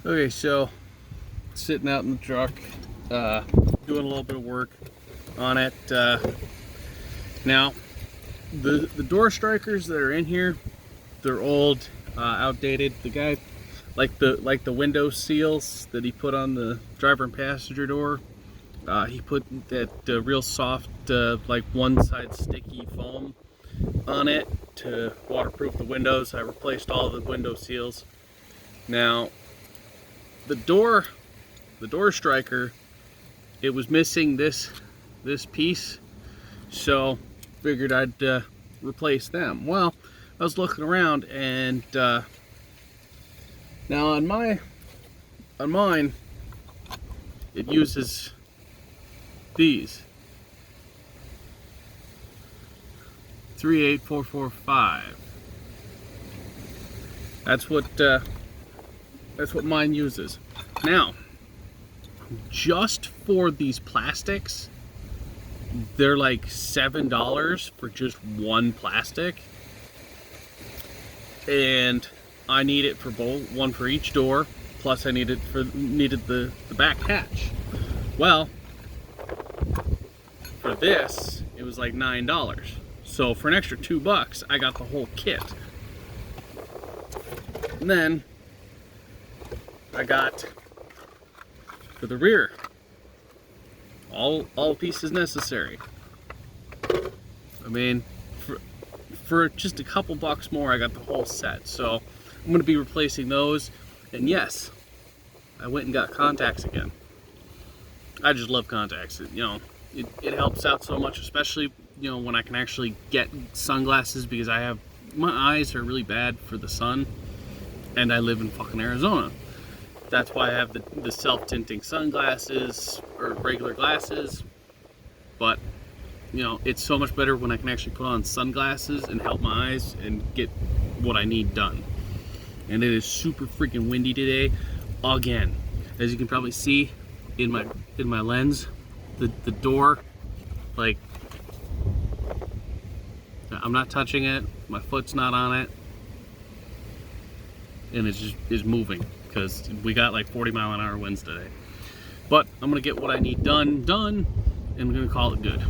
Okay, so sitting out in the truck, doing a little bit of work on it. Now, the door strikers that are in here, they're old, outdated. The guy, like the window seals that he put on the driver and passenger door, he put that real soft, like one side sticky foam on it to waterproof the windows. I replaced all the window seals. Now, the door striker, it was missing this piece, so figured I'd replace them. Well, I was looking around, and now on mine it uses these 38445. That's what mine uses. Now, just for these plastics, they're like $7 for just one plastic, and I need it for both, one for each door, plus I needed the back hatch. Well, for this it was like $9, so for an extra $2 I got the whole kit. And then I got, for the rear, all pieces necessary. I mean, for just a couple bucks more, I got the whole set. So I'm going to be replacing those. And yes, I went and got contacts again. I just love contacts. It helps out so much, especially when I can actually get sunglasses, because my eyes are really bad for the sun, and I live in fucking Arizona. That's why I have the self-tinting sunglasses, or regular glasses. But it's so much better when I can actually put on sunglasses and help my eyes and get what I need done. And it is super freaking windy today again. As you can probably see in my lens, the door, like, I'm not touching it, my foot's not on it, and it's just is moving, because we got like 40-mile-an-hour winds today. But I'm gonna get what I need done, and I'm gonna call it good.